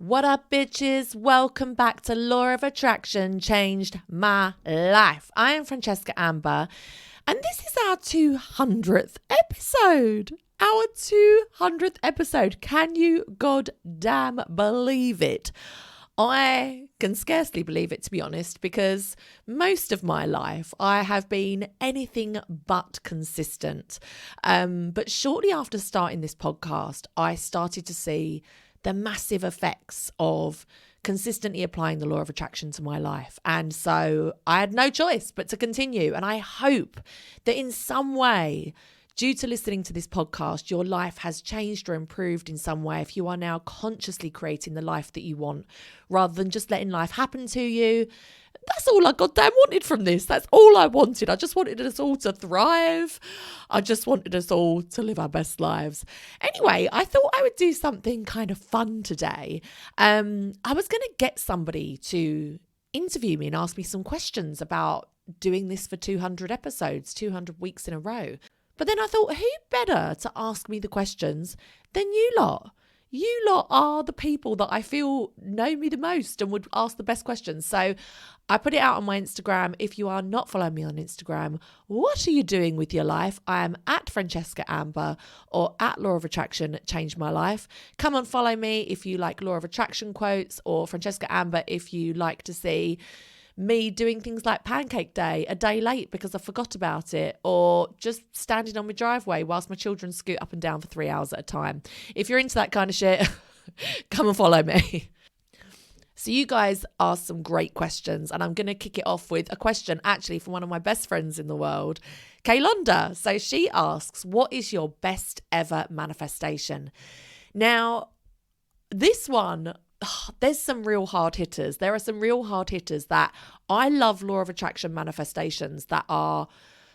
What up, bitches? Welcome back to Law of Attraction Changed My Life. I am Francesca Amber, and this is our 200th episode. Our 200th episode. Can you goddamn believe it? I can scarcely believe it, to be honest, because most of my life I have been anything but consistent. But shortly after starting this podcast, I started to see the massive effects of consistently applying the law of attraction to my life. And so I had no choice but to continue. And I hope that in some way, due to listening to this podcast, your life has changed or improved in some way if you are now consciously creating the life that you want rather than just letting life happen to you. That's all I goddamn wanted from this. That's all I wanted. I just wanted us all to thrive. I just wanted us all to live our best lives. Anyway, I thought I would do something kind of fun today. I was going to get somebody to interview me and ask me some questions about doing this for 200 episodes, 200 weeks in a row. But then I thought, who better to ask me the questions than you lot? You lot are the people that I feel know me the most and would ask the best questions. So I put it out on my Instagram. If you are not following me on Instagram, what are you doing with your life? I am at Francesca Amber or at Law of Attraction Changed My Life. Come and follow me if you like Law of Attraction quotes, or Francesca Amber if you like to see me doing things like Pancake Day a day late because I forgot about it, or just standing on my driveway whilst my children scoot up and down for 3 hours at a time. If you're into that kind of shit, come and follow me. So you guys asked some great questions, and I'm going to kick it off with a question actually from one of my best friends in the world, Kaylonda. So she asks, what is your best ever manifestation? Now, this one, there's some real hard hitters. There are some real hard hitters that I love law of attraction manifestations that are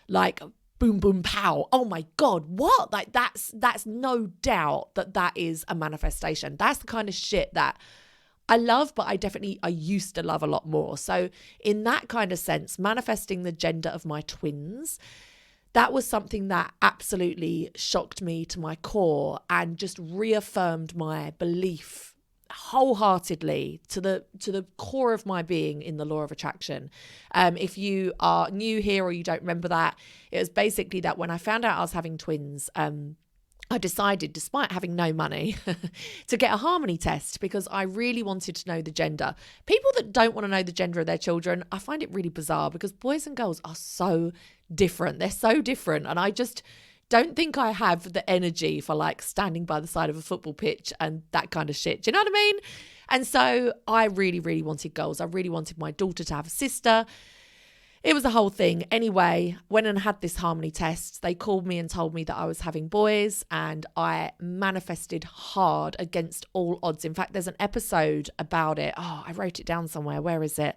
like boom, boom, pow. Oh my God, what? Like that's no doubt that is a manifestation. That's the kind of shit that I love, but I used to love a lot more. So in that kind of sense, manifesting the gender of my twins, that was something that absolutely shocked me to my core and just reaffirmed my belief wholeheartedly to the core of my being in the law of attraction. If you are new here or you don't remember that, it was basically that when I found out I was having twins, I decided, despite having no money, to get a harmony test because I really wanted to know the gender. People that don't want to know the gender of their children, I find it really bizarre because boys and girls are so different. They're so different. And I just don't think I have the energy for like standing by the side of a football pitch and that kind of shit. Do you know what I mean? And so I really, really wanted girls. I really wanted my daughter to have a sister. It was a whole thing. Anyway, went and had this harmony test. They called me and told me that I was having boys, and I manifested hard against all odds. In fact, there's an episode about it. Oh, I wrote it down somewhere. Where is it?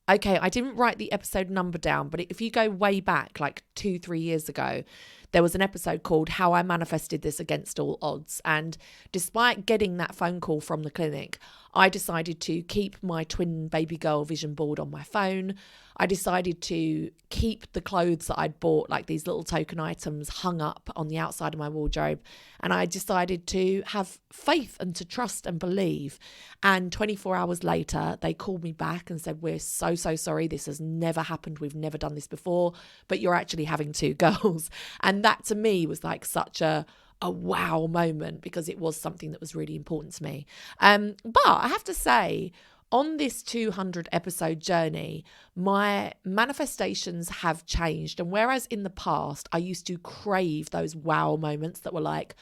Okay, I didn't write the episode number down, but if you go way back, like 2-3 years ago, there was an episode called How I Manifested This Against All Odds. And despite getting that phone call from the clinic, I decided to keep my twin baby girl vision board on my phone. I decided to keep the clothes that I'd bought, like these little token items, hung up on the outside of my wardrobe. And I decided to have faith and to trust and believe. And 24 hours later, they called me back and said, we're so sorry. This has never happened. We've never done this before, but you're actually having 2 girls. And that to me was like such a wow moment because it was something that was really important to me. But I have to say, on this 200 episode journey, my manifestations have changed. And whereas in the past, I used to crave those wow moments that were like,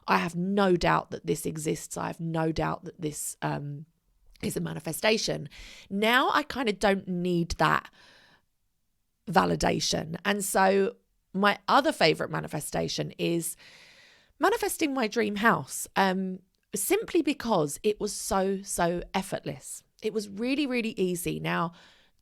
I have no doubt that this exists. I have no doubt that this is a manifestation. Now I kind of don't need that validation. And so my other favorite manifestation is manifesting my dream house, simply because it was so effortless. It was really, really easy. Now,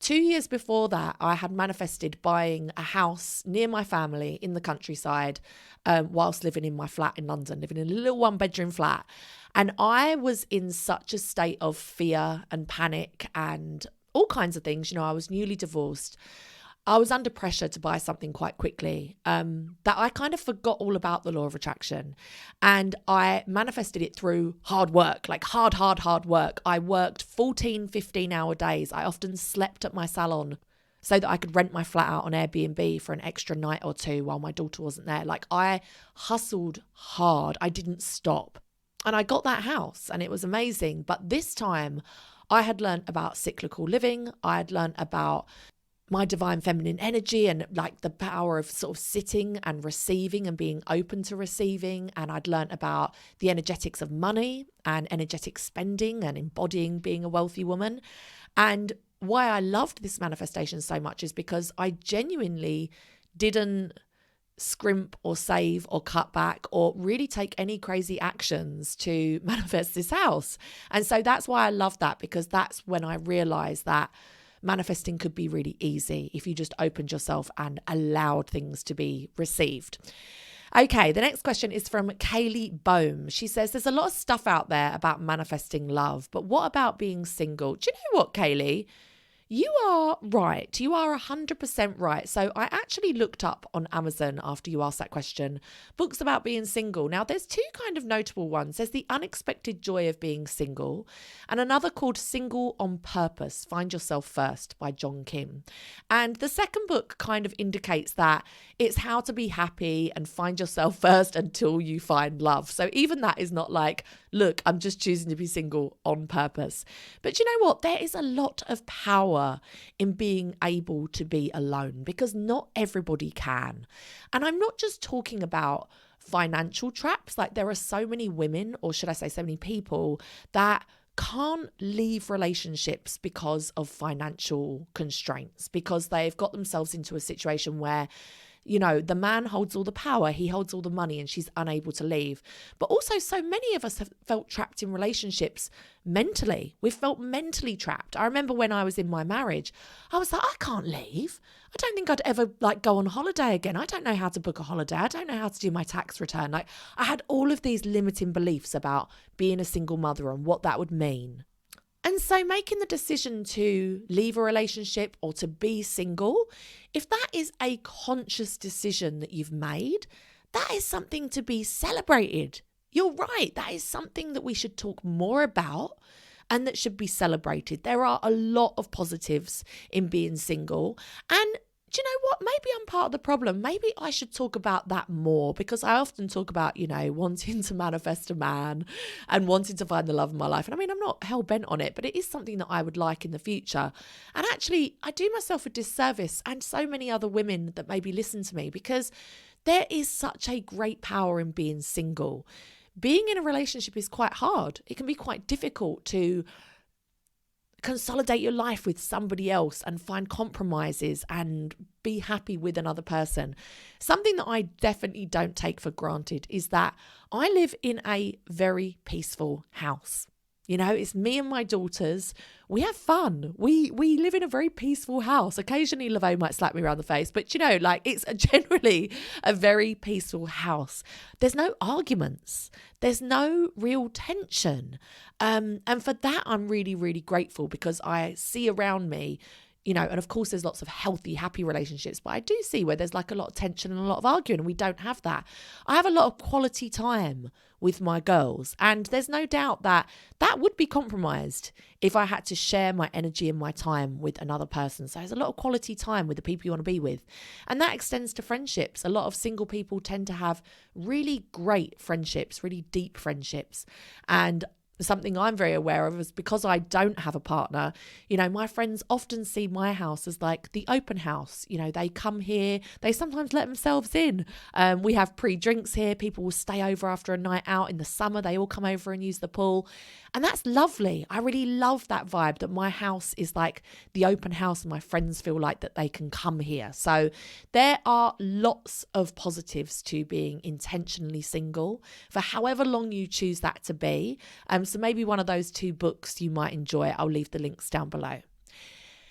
2 years before that, I had manifested buying a house near my family in the countryside, whilst living in my flat in London, living in a little 1-bedroom flat. And I was in such a state of fear and panic and all kinds of things. You know, I was newly divorced. I was under pressure to buy something quite quickly, that I kind of forgot all about the law of attraction, and I manifested it through hard work, like hard work. I worked 14, 15-hour days. I often slept at my salon so that I could rent my flat out on Airbnb for an extra night or two while my daughter wasn't there. Like, I hustled hard. I didn't stop. And I got that house and it was amazing. But this time I had learned about cyclical living. I had learned about my divine feminine energy and like the power of sort of sitting and receiving and being open to receiving. And I'd learned about the energetics of money and energetic spending and embodying being a wealthy woman. And why I loved this manifestation so much is because I genuinely didn't scrimp or save or cut back or really take any crazy actions to manifest this house. And so that's why I love that, because that's when I realized that manifesting could be really easy if you just opened yourself and allowed things to be received. Okay, the next question is from Kaylee Bohm. She says, there's a lot of stuff out there about manifesting love, but what about being single? Do you know what, Kaylee? You are right. You are 100% right. So I actually looked up on Amazon after you asked that question, books about being single. Now, there's two kind of notable ones. There's The Unexpected Joy of Being Single and another called Single on Purpose, Find Yourself First by John Kim. And the second book kind of indicates that it's how to be happy and find yourself first until you find love. So even that is not like, look, I'm just choosing to be single on purpose. But you know what? There is a lot of power in being able to be alone, because not everybody can. And I'm not just talking about financial traps. Like, there are so many women, or should I say so many people, that can't leave relationships because of financial constraints, because they've got themselves into a situation where, you know, the man holds all the power, he holds all the money, and she's unable to leave. But also, so many of us have felt trapped in relationships mentally. We've felt mentally trapped. I remember when I was in my marriage, I was like, I can't leave. I don't think I'd ever go on holiday again. I don't know how to book a holiday. I don't know how to do my tax return. Like, I had all of these limiting beliefs about being a single mother and what that would mean. And so making the decision to leave a relationship or to be single, if that is a conscious decision that you've made, that is something to be celebrated. You're right. That is something that we should talk more about and that should be celebrated. There are a lot of positives in being single. And do you know what? Maybe I'm part of the problem. Maybe I should talk about that more, because I often talk about, you know, wanting to manifest a man and wanting to find the love of my life. And I mean, I'm not hell bent on it, but it is something that I would like in the future. And actually, I do myself a disservice, and so many other women that maybe listen to me, because there is such a great power in being single. Being in a relationship is quite hard. It can be quite difficult to consolidate your life with somebody else and find compromises and be happy with another person. Something that I definitely don't take for granted is that I live in a very peaceful house. You know, it's me and my daughters. We have fun. We live in a very peaceful house. Occasionally, Laveau might slap me around the face, but you know, like, it's generally a very peaceful house. There's no arguments. There's no real tension. And for that, I'm really, really grateful, because I see around me, you know, and of course there's lots of healthy, happy relationships, but I do see where there's like a lot of tension and a lot of arguing, and we don't have that. I have a lot of quality time with my girls, and there's no doubt that that would be compromised if I had to share my energy and my time with another person. So there's a lot of quality time with the people you want to be with, and that extends to friendships. A lot of single people tend to have really great friendships, really deep friendships, and something I'm very aware of is, because I don't have a partner, you know, my friends often see my house as like the open house. You know, they come here, they sometimes let themselves in. We have pre-drinks here. People will stay over after a night out in the summer. They all come over and use the pool. And that's lovely. I really love that vibe, that my house is like the open house and my friends feel like that they can come here. So there are lots of positives to being intentionally single for however long you choose that to be. So maybe one of those two books you might enjoy. I'll leave the links down below.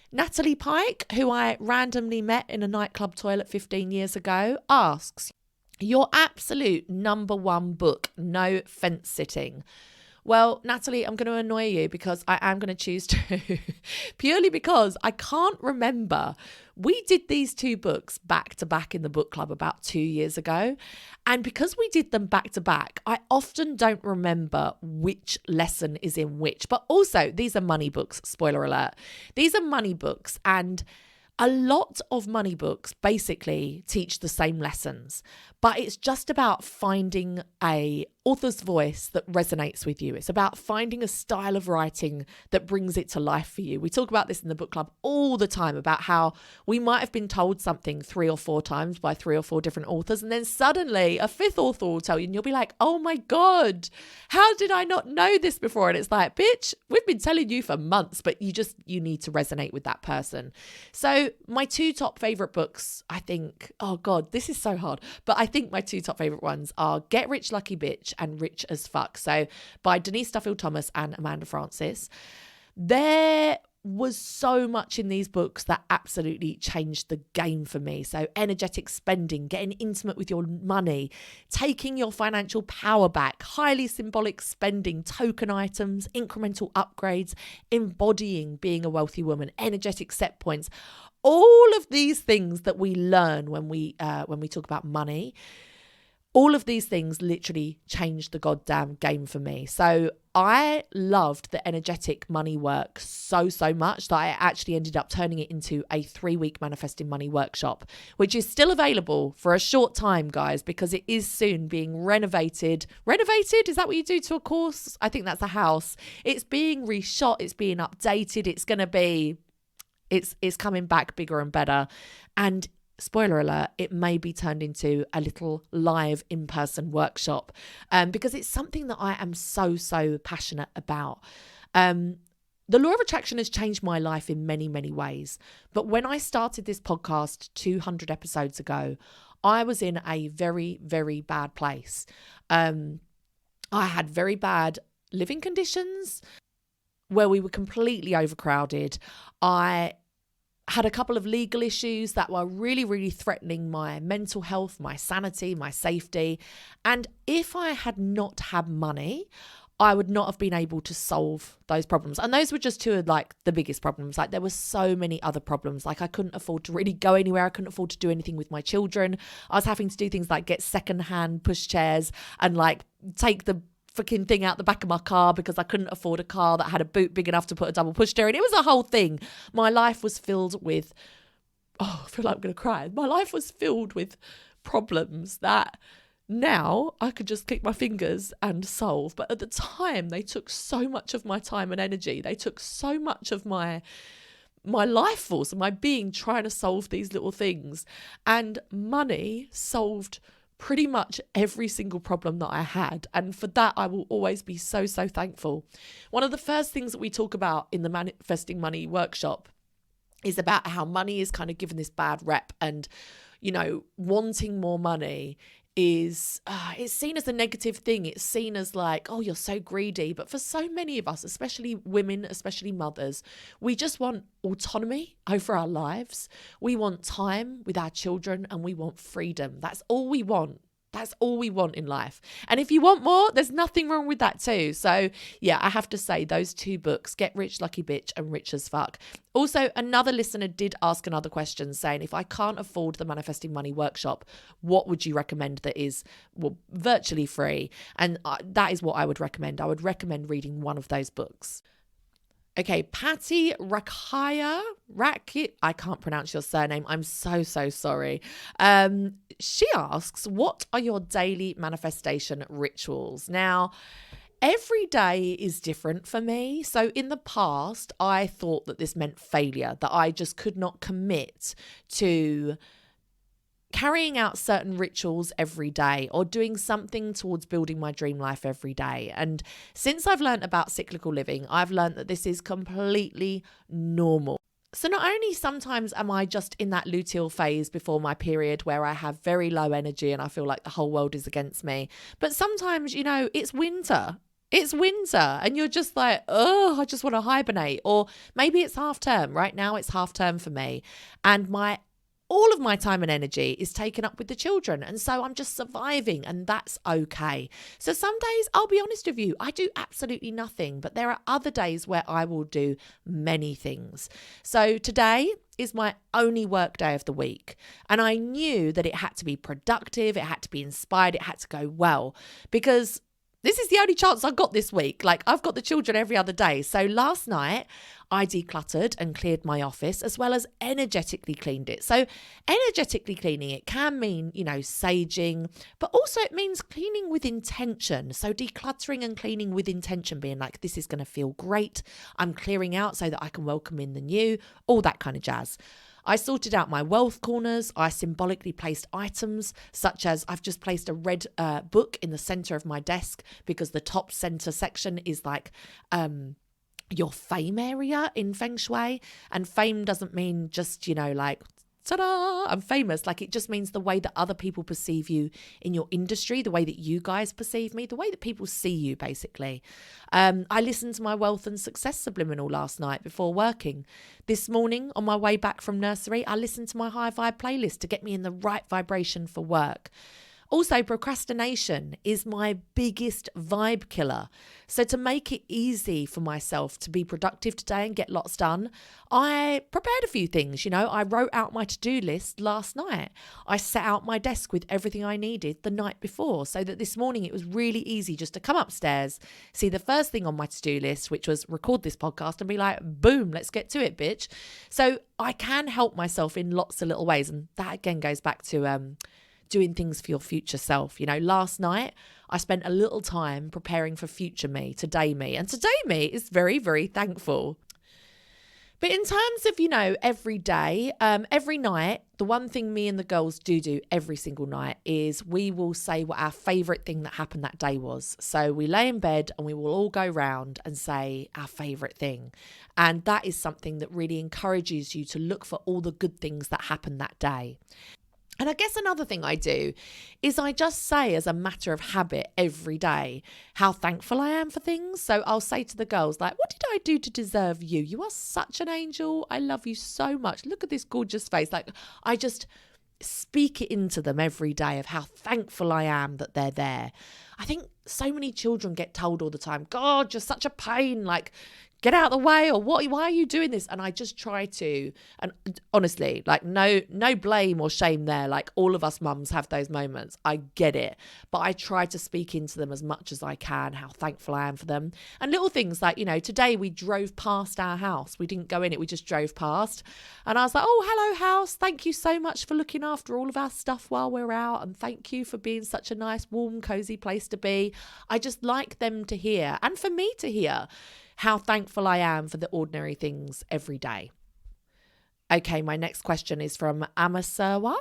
Natalie Pike, who I randomly met in a nightclub toilet 15 years ago, asks, your absolute number one book, no fence sitting. Well, Natalie, I'm going to annoy you because I am going to choose to, purely because I can't remember. We did these two books back to back in the book club about 2 years ago. And because we did them back to back, I often don't remember which lesson is in which. But also, these are money books, spoiler alert. These are money books, and a lot of money books basically teach the same lessons, but it's just about finding a author's voice that resonates with you. It's about finding a style of writing that brings it to life for you. We talk about this in the book club all the time, about how we might have been told something 3 or 4 times by 3 or 4 different authors, and then suddenly a 5th author will tell you and you'll be like, oh my God, how did I not know this before? And it's like, bitch, we've been telling you for months, but you need to resonate with that person. So my 2 top favorite books, I think, oh God, this is so hard, but I think my 2 top favorite ones are Get Rich Lucky Bitch and Rich as Fuck. So by Denise Duffield Thomas and Amanda Frances. There was so much in these books that absolutely changed the game for me. So energetic spending, getting intimate with your money, taking your financial power back, highly symbolic spending, token items, incremental upgrades, embodying being a wealthy woman, energetic set points. All of these things that we learn when we talk about money, all of these things literally changed the goddamn game for me. So I loved the energetic money work so much that I actually ended up turning it into a 3-week manifesting money workshop, which is still available for a short time, guys, because it is soon being renovated. Renovated? Is that what you do to a course? I think that's a house. It's being reshot. It's being updated. It's going to be... It's coming back bigger and better. And spoiler alert, it may be turned into a little live in-person workshop because it's something that I am so passionate about. The law of attraction has changed my life in many ways. But when I started this podcast 200 episodes ago, I was in a very bad place. I had very bad living conditions where we were completely overcrowded. I had a couple of legal issues that were really threatening my mental health, my sanity, my safety. And if I had not had money, I would not have been able to solve those problems. And those were just 2 of like the biggest problems. Like there were so many other problems. Like I couldn't afford to really go anywhere. I couldn't afford to do anything with my children. I was having to do things like get secondhand pushchairs and like take the freaking thing out the back of my car because I couldn't afford a car that had a boot big enough to put a double pushchair in. It was a whole thing. My life was filled with, I feel like I'm going to cry. My life was filled with problems that now I could just click my fingers and solve. But at the time, they took so much of my time and energy. They took so much of my life force and my being trying to solve these little things. And money solved pretty much every single problem that I had. And for that, I will always be so thankful. One of the first things that we talk about in the Manifesting Money workshop is about how money is kind of given this bad rep, and, you know, wanting more money is it's seen as a negative thing. It's seen as like, oh, you're so greedy. But for so many of us, especially women, especially mothers, we just want autonomy over our lives. We want time with our children and we want freedom. That's all we want. That's all we want in life. And if you want more, there's nothing wrong with that too. So yeah, I have to say those 2 books, Get Rich Lucky Bitch and Rich as Fuck. Also, another listener did ask another question saying, if I can't afford the Manifesting Money workshop, what would you recommend that is virtually free? And that is what I would recommend. I would recommend reading one of those books. Okay, Patty Rakaya, I can't pronounce your surname. I'm so sorry. She asks, what are your daily manifestation rituals? Now, every day is different for me. So in the past, I thought that this meant failure, that I just could not commit to carrying out certain rituals every day or doing something towards building my dream life every day. And since I've learned about cyclical living, I've learned that this is completely normal. So not only sometimes am I just in that luteal phase before my period where I have very low energy and I feel like the whole world is against me, but sometimes, you know, it's winter. It's winter and you're just like, oh, I just want to hibernate. Or maybe it's half term. Right now it's half term for me. And my all of my time and energy is taken up with the children. And so I'm just surviving, and that's okay. So some days, I'll be honest with you, I do absolutely nothing, but there are other days where I will do many things. So today is my only work day of the week. And I knew that it had to be productive, it had to be inspired, it had to go well, because this is the only chance I've got this week. Like, I've got the children every other day. So last night I decluttered and cleared my office, as well as energetically cleaned it. So energetically cleaning it can mean, saging, but also it means cleaning with intention. So decluttering and cleaning with intention, being like, this is going to feel great. I'm clearing out so that I can welcome in the new, all that kind of jazz. I sorted out my wealth corners. I symbolically placed items, such as I've just placed a red book in the center of my desk, because the top center section is like your fame area in Feng Shui. And fame doesn't mean just, like, ta-da, I'm famous. Like, it just means the way that other people perceive you in your industry, the way that you guys perceive me, the way that people see you, basically. I listened to my wealth and success subliminal last night before working. This morning, on my way back from nursery, I listened to my high vibe playlist to get me in the right vibration for work. Also, procrastination is my biggest vibe killer. So to make it easy for myself to be productive today and get lots done, I prepared a few things. I wrote out my to-do list last night. I set out my desk with everything I needed the night before, so that this morning it was really easy just to come upstairs, see the first thing on my to-do list, which was record this podcast, and be like, boom, let's get to it, bitch. So I can help myself in lots of little ways. And that again goes back to doing things for your future self. Last night I spent a little time preparing for future me, today me, and today me is very, very thankful. But in terms of, every day, every night, the one thing me and the girls do every single night is we will say what our favourite thing that happened that day was. So we lay in bed and we will all go round and say our favourite thing. And that is something that really encourages you to look for all the good things that happened that day. And I guess another thing I do is I just say, as a matter of habit every day, how thankful I am for things. So I'll say to the girls, like, what did I do to deserve you? You are such an angel. I love you so much. Look at this gorgeous face. Like, I just speak it into them every day of how thankful I am that they're there. I think so many children get told all the time, God, you're such a pain. Like, get out of the way, or why are you doing this? And I just try to, and honestly, like, no blame or shame there. Like, all of us mums have those moments. I get it. But I try to speak into them as much as I can, how thankful I am for them. And little things like, today we drove past our house. We didn't go in it. We just drove past. And I was like, oh, hello house. Thank you so much for looking after all of our stuff while we're out. And thank you for being such a nice, warm, cozy place to be. I just like them to hear, and for me to hear, how thankful I am for the ordinary things every day. Okay, my next question is from Amasawa,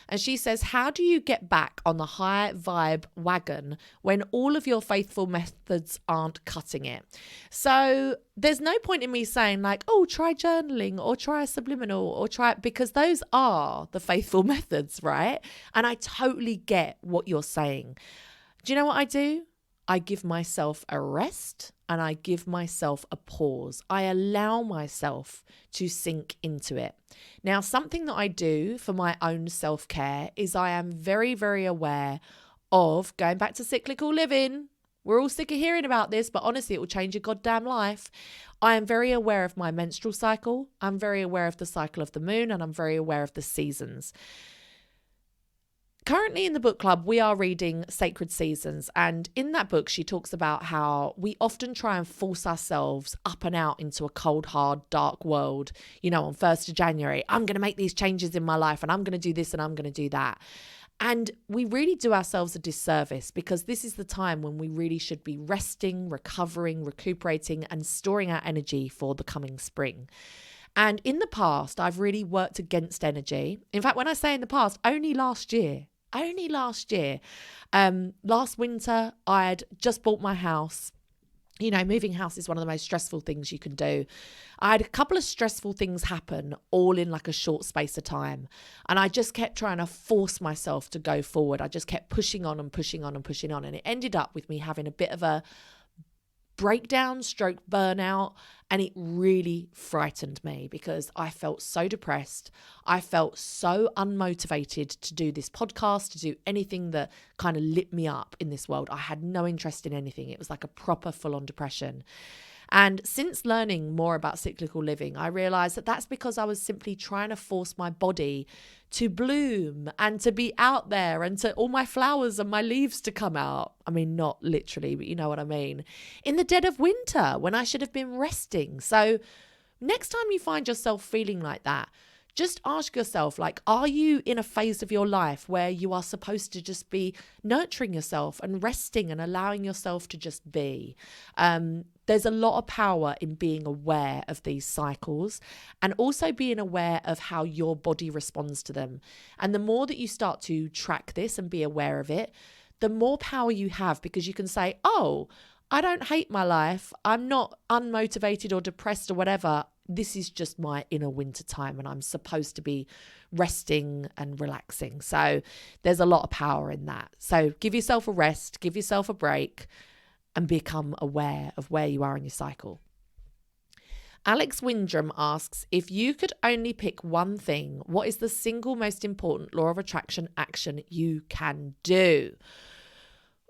and she says, how do you get back on the high vibe wagon when all of your faithful methods aren't cutting it? So there's no point in me saying like, oh, try journaling or try a subliminal or try it, because those are the faithful methods, right? And I totally get what you're saying. Do you know what I do? I give myself a rest and I give myself a pause. I allow myself to sink into it. Now, something that I do for my own self-care is I am very, very aware of going back to cyclical living. We're all sick of hearing about this, but honestly, it will change your goddamn life. I am very aware of my menstrual cycle. I'm very aware of the cycle of the moon, and I'm very aware of the seasons. Currently in the book club, we are reading Sacred Seasons. And in that book, she talks about how we often try and force ourselves up and out into a cold, hard, dark world. On 1st of January, I'm going to make these changes in my life and I'm going to do this and I'm going to do that. And we really do ourselves a disservice, because this is the time when we really should be resting, recovering, recuperating and storing our energy for the coming spring. And in the past, I've really worked against energy. In fact, when I say in the past, only last year. Last winter, I had just bought my house. Moving house is one of the most stressful things you can do. I had a couple of stressful things happen all in like a short space of time. And I just kept trying to force myself to go forward. I just kept pushing on and pushing on and pushing on. And it ended up with me having a bit of a breakdown stroke burnout. And it really frightened me because I felt so depressed. I felt so unmotivated to do this podcast, to do anything that kind of lit me up in this world. I had no interest in anything. It was like a proper full-on depression. And since learning more about cyclical living, I realized that that's because I was simply trying to force my body to bloom and to be out there and to all my flowers and my leaves to come out. I mean, not literally, but you know what I mean. In the dead of winter when I should have been resting. So next time you find yourself feeling like that, just ask yourself, like, are you in a phase of your life where you are supposed to just be nurturing yourself and resting and allowing yourself to just be? There's a lot of power in being aware of these cycles and also being aware of how your body responds to them. And the more that you start to track this and be aware of it, the more power you have, because you can say, oh, I don't hate my life. I'm not unmotivated or depressed or whatever. This is just my inner winter time and I'm supposed to be resting and relaxing. So there's a lot of power in that. So give yourself a rest, give yourself a break and become aware of where you are in your cycle. Alex Windrum asks, if you could only pick one thing, what is the single most important law of attraction action you can do?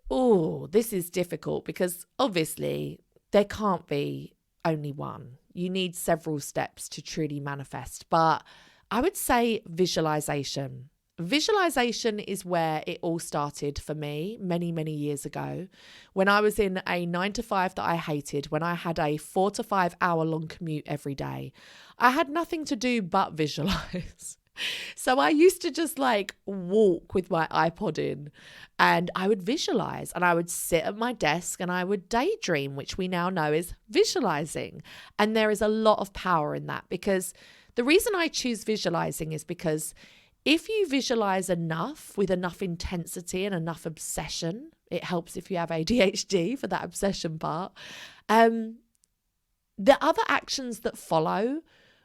Oh, this is difficult because obviously there can't be only one. You need several steps to truly manifest. But I would say visualization. Visualization is where it all started for me many, many years ago when I was in a 9-to-5 that I hated, when I had a 4 to 5 hour long commute every day. I had nothing to do but visualize. So I used to just like walk with my iPod in and I would visualize and I would sit at my desk and I would daydream, which we now know is visualizing. And there is a lot of power in that because the reason I choose visualizing is because if you visualize enough with enough intensity and enough obsession, it helps if you have ADHD for that obsession part. The other actions that follow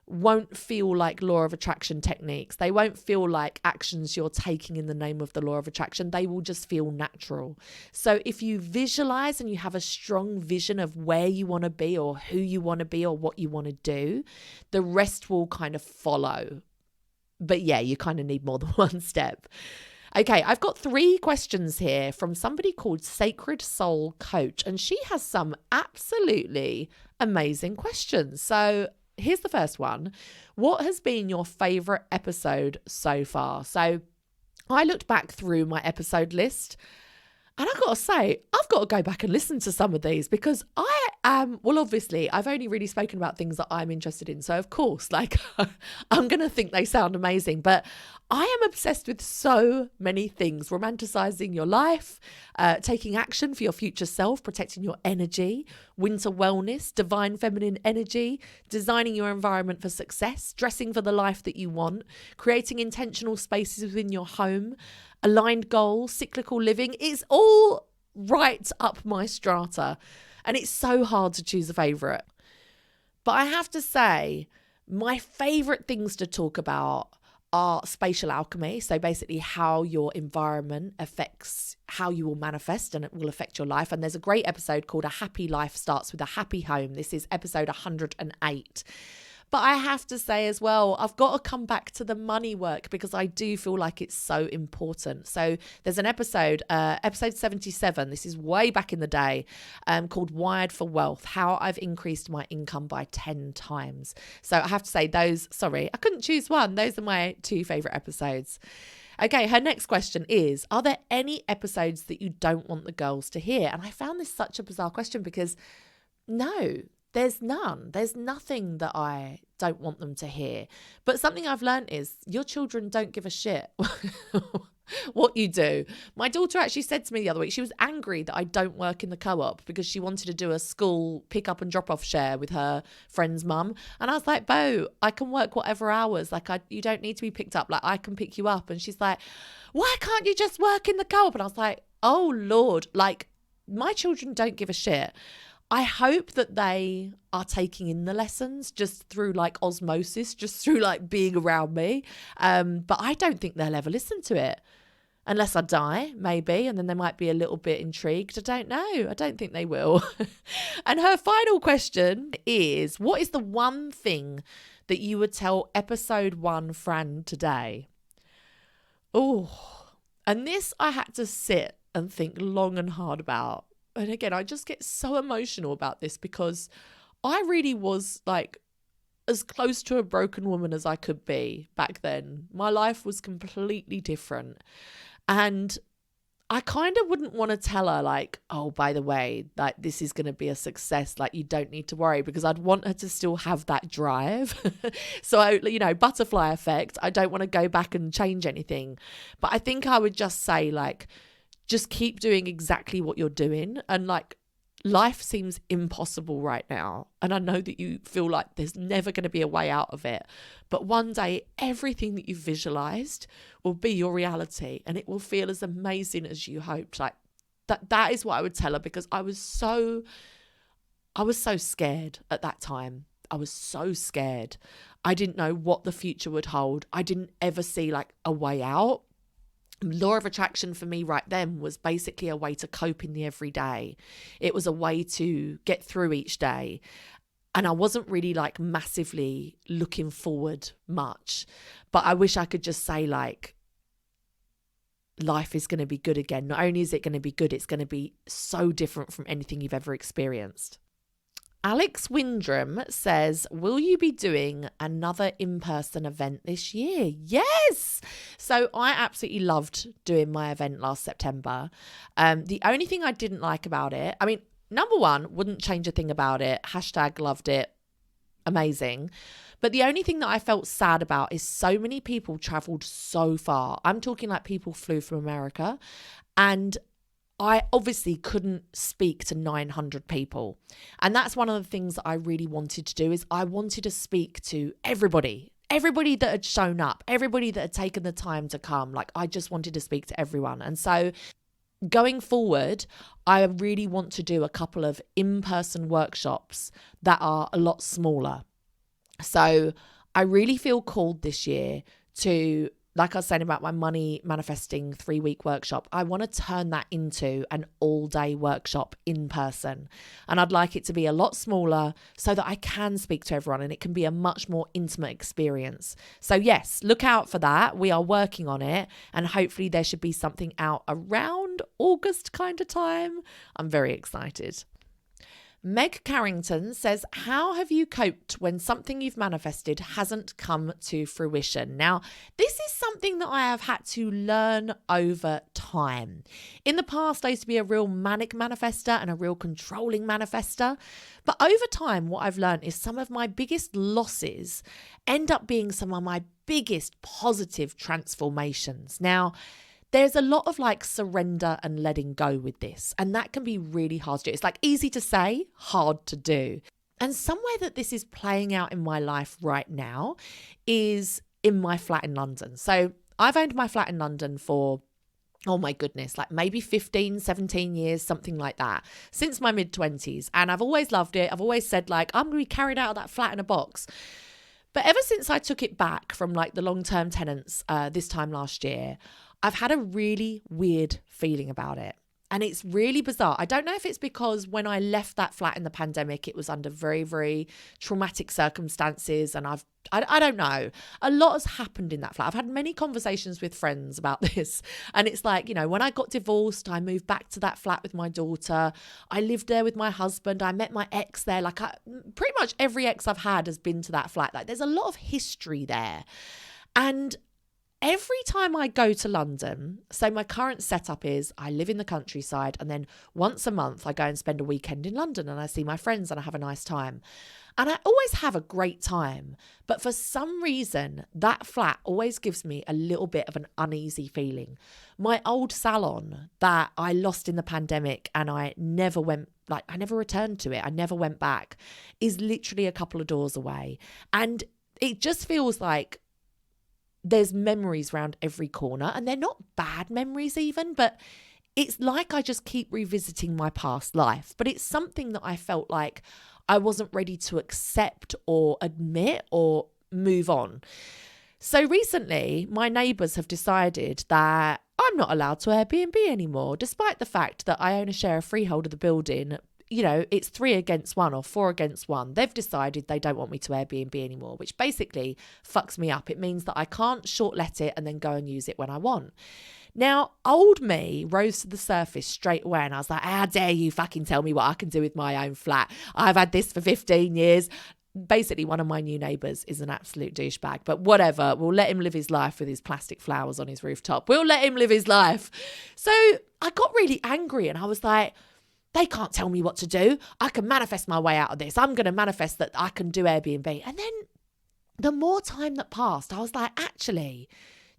won't feel like law of attraction techniques. They won't feel like actions you're taking in the name of the law of attraction. They will just feel natural. So if you visualize and you have a strong vision of where you want to be or who you want to be or what you want to do, the rest will kind of follow. But yeah, you kind of need more than one step. Okay, I've got 3 questions here from somebody called Sacred Soul Coach, and she has some absolutely amazing questions. So here's the first one. What has been your favorite episode so far? So I looked back through my episode list and I've got to say, I've got to go back and listen to some of these because I am, well, obviously, I've only really spoken about things that I'm interested in. So, of course, like, I'm going to think they sound amazing. But I am obsessed with so many things. Romanticizing your life, taking action for your future self, protecting your energy, winter wellness, divine feminine energy, designing your environment for success, dressing for the life that you want, creating intentional spaces within your home, aligned goals, cyclical living. It's all right up my strata. And it's so hard to choose a favorite. But I have to say, my favorite things to talk about are spatial alchemy. So basically how your environment affects how you will manifest and it will affect your life. And there's a great episode called A Happy Life Starts with a Happy Home. This is episode 108. But I have to say as well, I've got to come back to the money work because I do feel like it's so important. So there's an episode 77, this is way back in the day, called Wired for Wealth, how I've increased my income by 10 times. So I have to say I couldn't choose one. Those are my 2 favorite episodes. Okay, her next question is, are there any episodes that you don't want the girls to hear? And I found this such a bizarre question because no, there's none. There's nothing that I don't want them to hear. But something I've learned is your children don't give a shit what you do. My daughter actually said to me the other week, she was angry that I don't work in the co-op because she wanted to do a school pick up and drop off share with her friend's mum. And I was like, Bo, I can work whatever hours. Like you don't need to be picked up. Like I can pick you up. And she's like, why can't you just work in the co-op? And I was like, oh Lord, like my children don't give a shit. I hope that they are taking in the lessons just through like osmosis, just through like being around me. But I don't think they'll ever listen to it. Unless I die, maybe, and then they might be a little bit intrigued. I don't know. I don't think they will. And her final question is, what is the one thing that you would tell episode 1 Fran today? Oh, and this I had to sit and think long and hard about. And again, I just get so emotional about this because I really was like as close to a broken woman as I could be back then. My life was completely different. And I kind of wouldn't want to tell her like, oh, by the way, like this is going to be a success. Like you don't need to worry, because I'd want her to still have that drive. So, butterfly effect. I don't want to go back and change anything. But I think I would just say like, just keep doing exactly what you're doing. And like, life seems impossible right now. And I know that you feel like there's never going to be a way out of it. But one day, everything that you've visualized will be your reality, and it will feel as amazing as you hoped. Like that is what I would tell her, because I was so scared at that time. I was so scared. I didn't know what the future would hold. I didn't ever see like a way out. Law of attraction for me right then was basically a way to cope in the everyday. It was a way to get through each day. And I wasn't really like massively looking forward much. But I wish I could just say like, life is going to be good again. Not only is it going to be good, it's going to be so different from anything you've ever experienced. Alex Windram says, will you be doing another in-person event this year? Yes. So I absolutely loved doing my event last September. The only thing I didn't like about it, I mean, number one, wouldn't change a thing about it. # loved it. Amazing. But the only thing that I felt sad about is so many people traveled so far. I'm talking like people flew from America, and I obviously couldn't speak to 900 people. And that's one of the things that I really wanted to do, is I wanted to speak to everybody that had shown up, everybody that had taken the time to come. Like I just wanted to speak to everyone. And so going forward, I really want to do a couple of in-person workshops that are a lot smaller. So I really feel called this year to, like I was saying about my money manifesting 3-week workshop, I want to turn that into an all-day workshop in person. And I'd like it to be a lot smaller so that I can speak to everyone and it can be a much more intimate experience. So yes, look out for that. We are working on it, and hopefully there should be something out around August kind of time. I'm very excited. Meg Carrington says, how have you coped when something you've manifested hasn't come to fruition? Now, this is something that I have had to learn over time. In the past, I used to be a real manic manifester and a real controlling manifester. But over time, what I've learned is some of my biggest losses end up being some of my biggest positive transformations. Now, there's a lot of like surrender and letting go with this. And that can be really hard to do. It's like easy to say, hard to do. And somewhere that this is playing out in my life right now is in my flat in London. So I've owned my flat in London for, oh my goodness, like maybe 15, 17 years, something like that, since my mid-20s. And I've always loved it. I've always said like, I'm going to be carried out of that flat in a box. But ever since I took it back from like the long-term tenants this time last year, I've had a really weird feeling about it. And it's really bizarre. I don't know if it's because when I left that flat in the pandemic, it was under very, very traumatic circumstances. And I don't know. A lot has happened in that flat. I've had many conversations with friends about this. And it's like, when I got divorced, I moved back to that flat with my daughter. I lived there with my husband. I met my ex there. Like pretty much every ex I've had has been to that flat. Like there's a lot of history there. And every time I go to London, so my current setup is I live in the countryside, and then once a month I go and spend a weekend in London and I see my friends and I have a nice time. And I always have a great time. But for some reason, that flat always gives me a little bit of an uneasy feeling. My old salon that I lost in the pandemic and I never returned to it, I never went back, is literally a couple of doors away. And it just feels like there's memories around every corner, and they're not bad memories even, but it's like I just keep revisiting my past life. But it's something that I felt like I wasn't ready to accept or admit or move on. So recently, my neighbours have decided that I'm not allowed to Airbnb anymore, despite the fact that I own a share of freehold of the building. You know, it's 3 against 1 or 4 against 1. They've decided they don't want me to Airbnb anymore, which basically fucks me up. It means that I can't short let it and then go and use it when I want. Now, old me rose to the surface straight away and I was like, how dare you fucking tell me what I can do with my own flat? I've had this for 15 years. Basically, one of my new neighbours is an absolute douchebag, but whatever. We'll let him live his life with his plastic flowers on his rooftop. We'll let him live his life. So I got really angry and I was like, they can't tell me what to do. I can manifest my way out of this. I'm going to manifest that I can do Airbnb. And then the more time that passed, I was like, actually,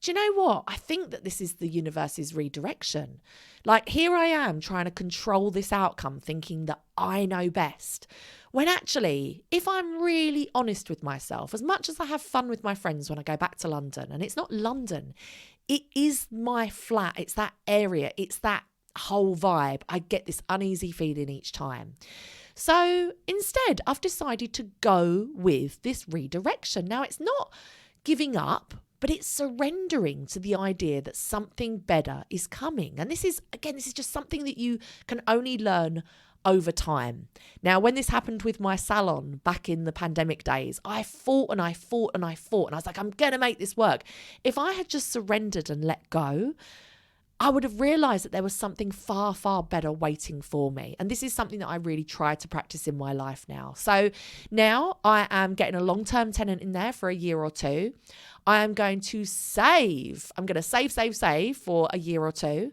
do you know what? I think that this is the universe's redirection. Like, here I am trying to control this outcome, thinking that I know best. When actually, if I'm really honest with myself, as much as I have fun with my friends when I go back to London, and it's not London, it is my flat. It's that area. It's that whole vibe. I get this uneasy feeling each time. So instead, I've decided to go with this redirection. Now, it's not giving up, but it's surrendering to the idea that something better is coming. And this is just something that you can only learn over time. Now, when this happened with my salon back in the pandemic days, I fought and I fought and I fought. And I was like, I'm going to make this work. If I had just surrendered and let go, I would have realised that there was something far, far better waiting for me. And this is something that I really try to practice in my life now. So now I am getting a long-term tenant in there for a year or two. I am going to save. I'm going to save for a year or two.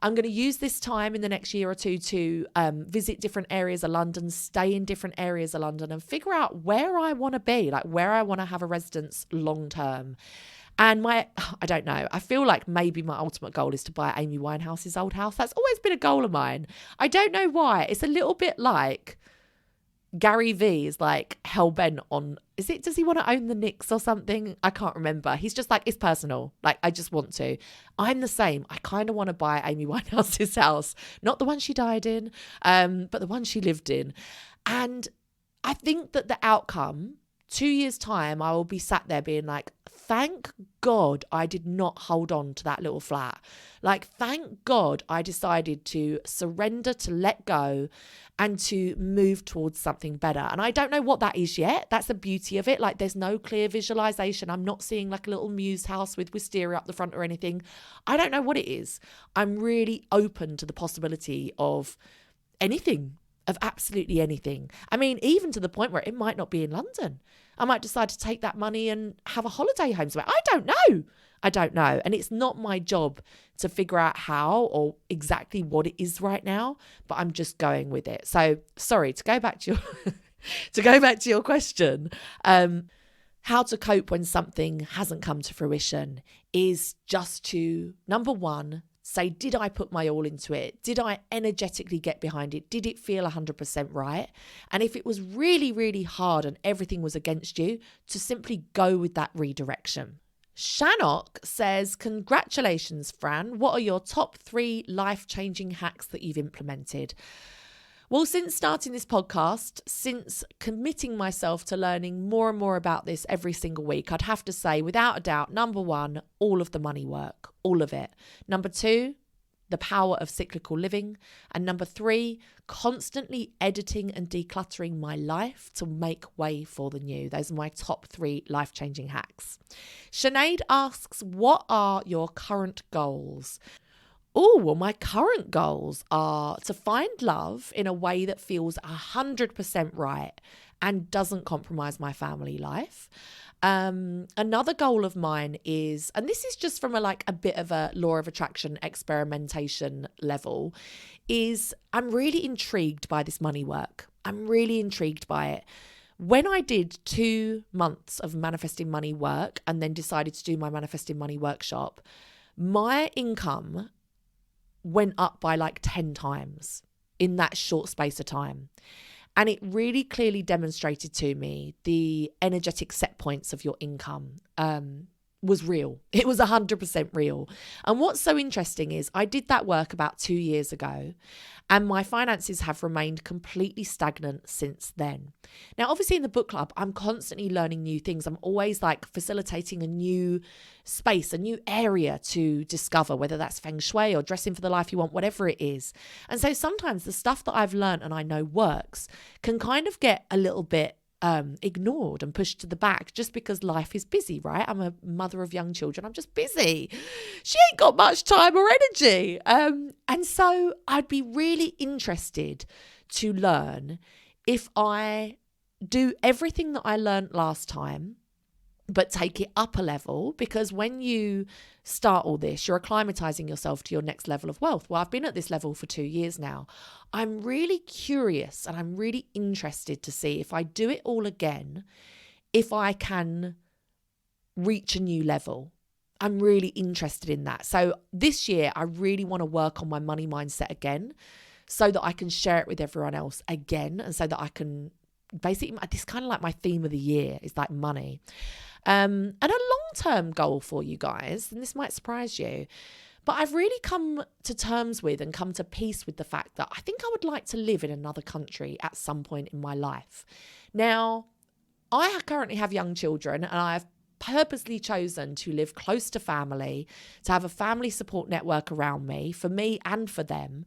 I'm going to use this time in the next year or two to visit different areas of London, stay in different areas of London and figure out where I want to be, like where I want to have a residence long term. And I don't know, I feel like maybe my ultimate goal is to buy Amy Winehouse's old house. That's always been a goal of mine. I don't know why. It's a little bit like Gary Vee is like hell-bent on, does he want to own the Knicks or something? I can't remember. He's just like, it's personal. Like, I just want to. I'm the same. I kind of want to buy Amy Winehouse's house. Not the one she died in, but the one she lived in. And I think that the outcome, 2 years' time, I will be sat there being like, thank God I did not hold on to that little flat. Like, thank God I decided to surrender, to let go and to move towards something better. And I don't know what that is yet. That's the beauty of it. Like, there's no clear visualization. I'm not seeing like a little muse house with wisteria up the front or anything. I don't know what it is. I'm really open to the possibility of anything, of absolutely anything. I mean, even to the point where it might not be in London. I might decide to take that money and have a holiday home somewhere. I don't know. And it's not my job to figure out how or exactly what it is right now, but I'm just going with it. So sorry, to go back to your question, how to cope when something hasn't come to fruition is just to, number one, say, did I put my all into it? Did I energetically get behind it? Did it feel 100% right? And if it was really, really hard and everything was against you, to simply go with that redirection. Shanok says, congratulations, Fran. What are your top 3 life-changing hacks that you've implemented? Well, since starting this podcast, since committing myself to learning more and more about this every single week, I'd have to say, without a doubt, number 1, all of the money work, all of it. Number 2, the power of cyclical living. And number 3, constantly editing and decluttering my life to make way for the new. Those are my top 3 life-changing hacks. Sinead asks, what are your current goals? Oh, well, my current goals are to find love in a way that feels 100% right and doesn't compromise my family life. Another goal of mine is, and this is just from a bit of a law of attraction experimentation level, is I'm really intrigued by this money work. I'm really intrigued by it. When I did 2 months of manifesting money work and then decided to do my manifesting money workshop, my income went up by 10 times in that short space of time. And it really clearly demonstrated to me the energetic set points of your income. was real. It was 100% real. And what's so interesting is I did that work about 2 years ago, and my finances have remained completely stagnant since then. Now, obviously in the book club, I'm constantly learning new things. I'm always like facilitating a new space, a new area to discover, whether that's feng shui or dressing for the life you want, whatever it is. And so sometimes the stuff that I've learned and I know works can kind of get a little bit ignored and pushed to the back just because life is busy, right? I'm a mother of young children. I'm just busy. She ain't got much time or energy. And so I'd be really interested to learn if I do everything that I learned last time, but take it up a level, because when you start all this, you're acclimatizing yourself to your next level of wealth. Well, I've been at this level for 2 years now. I'm really curious and I'm really interested to see if I do it all again, if I can reach a new level. I'm really interested in that. So this year, I really want to work on my money mindset again so that I can share it with everyone else again, and so that I can basically, this kind of like my theme of the year is like money. And a long-term goal for you guys, and this might surprise you, but I've really come to terms with and come to peace with the fact that I think I would like to live in another country at some point in my life. Now, I currently have young children, and I've purposely chosen to live close to family, to have a family support network around me, for me and for them,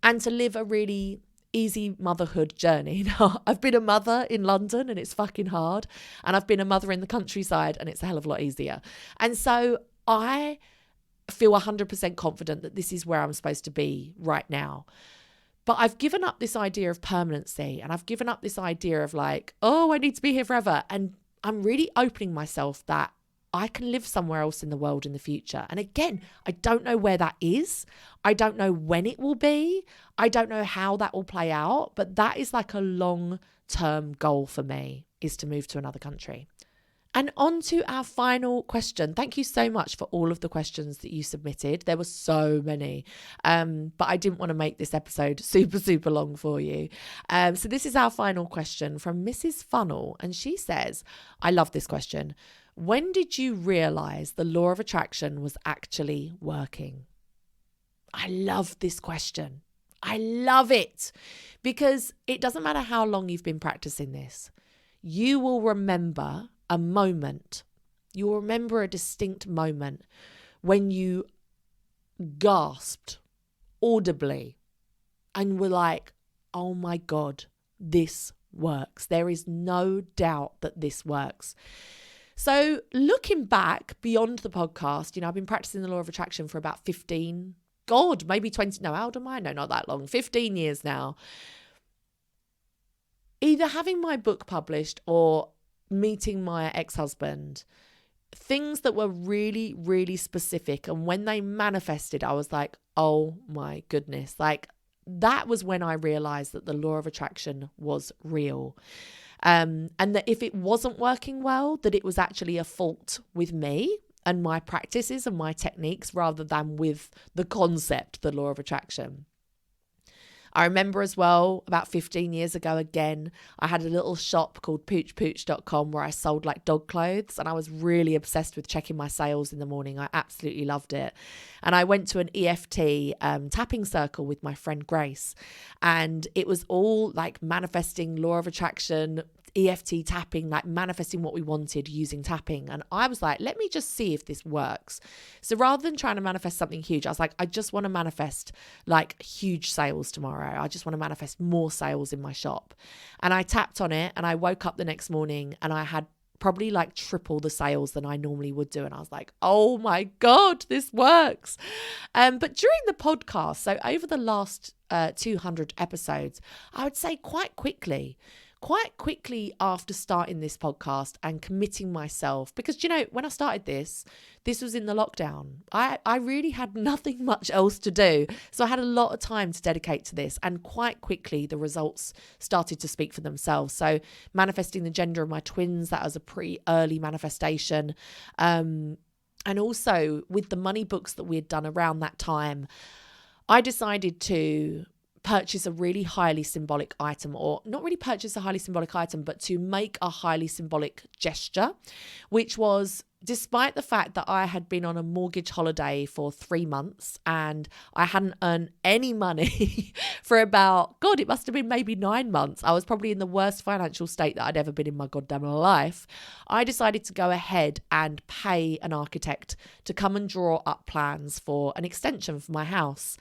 and to live a really easy motherhood journey. Now, I've been a mother in London and it's fucking hard, and I've been a mother in the countryside and it's a hell of a lot easier. And so I feel 100% confident that this is where I'm supposed to be right now. But I've given up this idea of permanency, and I've given up this idea of like, oh, I need to be here forever. And I'm really opening myself that I can live somewhere else in the world in the future. And again, I don't know where that is. I don't know when it will be. I don't know how that will play out. But that is like a long-term goal for me, is to move to another country. And on to our final question. Thank you so much for all of the questions that you submitted. There were so many, but I didn't want to make this episode super, super long for you. So this is our final question from Mrs. Funnel. And she says, I love this question. When did you realize the law of attraction was actually working? I love this question. I love it, because it doesn't matter how long you've been practicing this. You will remember a moment. You will remember a distinct moment when you gasped audibly and were like, oh my God, this works. There is no doubt that this works. So looking back beyond the podcast, I've been practicing the law of attraction for about 15, God, maybe 20, no, how old am I? No, not that long, 15 years now. Either having my book published or meeting my ex-husband, things that were really, really specific. And when they manifested, I was like, oh my goodness. Like, that was when I realized that the law of attraction was real. And that if it wasn't working well, that it was actually a fault with me and my practices and my techniques, rather than with the concept, the law of attraction. I remember as well, about 15 years ago again, I had a little shop called poochpooch.com where I sold like dog clothes, and I was really obsessed with checking my sales in the morning. I absolutely loved it. And I went to an EFT tapping circle with my friend Grace, and it was all like manifesting, law of attraction, EFT tapping, like manifesting what we wanted using tapping. And I was like, let me just see if this works. So rather than trying to manifest something huge, I was like, I just want to manifest like huge sales tomorrow. I just want to manifest more sales in my shop. And I tapped on it, and I woke up the next morning and I had probably like triple the sales than I normally would do. And I was like, oh my God, this works. But during the podcast, so over the last 200 episodes, I would say quite quickly after starting this podcast and committing myself, because, when I started this was in the lockdown. I really had nothing much else to do. So I had a lot of time to dedicate to this, and quite quickly the results started to speak for themselves. So manifesting the gender of my twins, that was a pretty early manifestation. And also with the money books that we had done around that time, I decided to purchase a really highly symbolic item, or not really purchase a highly symbolic item, but to make a highly symbolic gesture, which was despite the fact that I had been on a mortgage holiday for 3 months and I hadn't earned any money for about, God, it must have been maybe 9 months. I was probably in the worst financial state that I'd ever been in my goddamn life. I decided to go ahead and pay an architect to come and draw up plans for an extension for my house.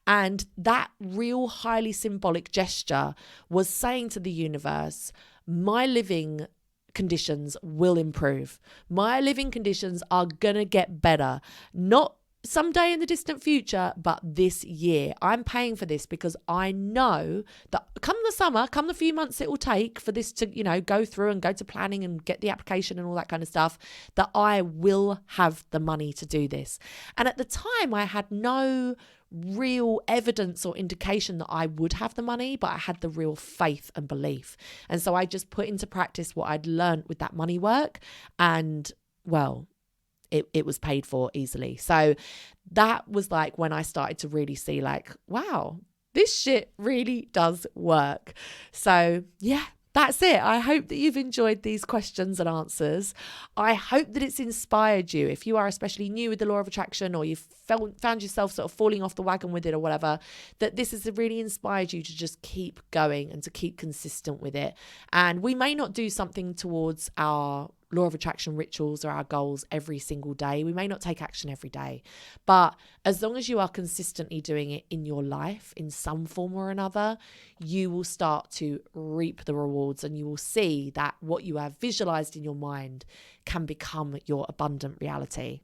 And that real highly symbolic gesture was saying to the universe, my living conditions will improve. My living conditions are gonna get better. Not someday in the distant future, but this year. I'm paying for this because I know that come the summer, come the few months it will take for this to, go through and go to planning and get the application and all that kind of stuff, that I will have the money to do this. And at the time, I had no real evidence or indication that I would have the money, but I had the real faith and belief. And so I just put into practice what I'd learned with that money work, and well, it was paid for easily. So that was like when I started to really see like, wow, this shit really does work. So yeah, that's it. I hope that you've enjoyed these questions and answers. I hope that it's inspired you. If you are especially new with the law of attraction, or you've found yourself sort of falling off the wagon with it or whatever, that this has really inspired you to just keep going and to keep consistent with it. And we may not do something towards our law of attraction rituals or our goals every single day. We may not take action every day, but as long as you are consistently doing it in your life in some form or another, you will start to reap the rewards, and you will see that what you have visualized in your mind can become your abundant reality.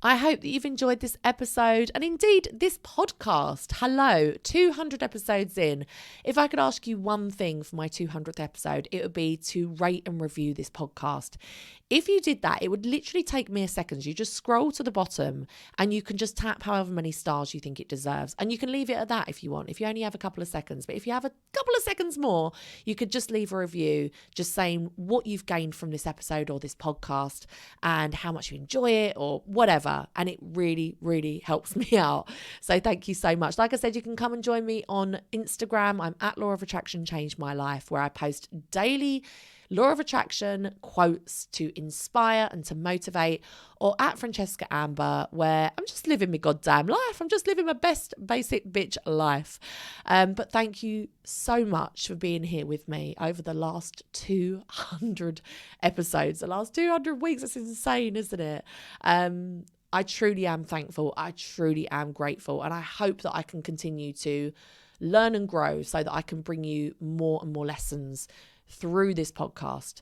I hope that you've enjoyed this episode, and indeed this podcast. Hello, 200 episodes in. If I could ask you one thing for my 200th episode, it would be to rate and review this podcast. If you did that, it would literally take mere seconds. You just scroll to the bottom and you can just tap however many stars you think it deserves. And you can leave it at that if you want, if you only have a couple of seconds. But if you have a couple of seconds more, you could just leave a review just saying what you've gained from this episode or this podcast and how much you enjoy it or whatever. And it really, really helps me out. So thank you so much. Like I said, you can come and join me on Instagram. I'm at Law of Attraction Changed My Life, where I post daily Law of Attraction quotes to inspire and to motivate, or at Francesca Amber, where I'm just living my goddamn life. I'm just living my best basic bitch life. But thank you so much for being here with me over the last 200 episodes, the last 200 weeks. It's insane, isn't it? I truly am thankful. I truly am grateful. And I hope that I can continue to learn and grow so that I can bring you more and more lessons through this podcast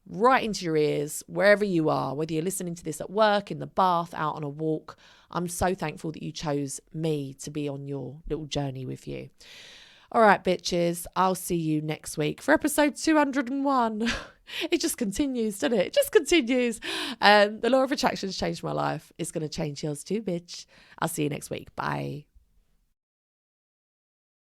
right into your ears, wherever you are, whether you're listening to this at work, in the bath, out on a walk. I'm so thankful that you chose me to be on your little journey with you. All right, bitches, I'll see you next week for episode 201. It just continues, doesn't it? It just continues. The law of attraction's changed my life. It's going to change yours too, bitch. I'll see you next week. Bye.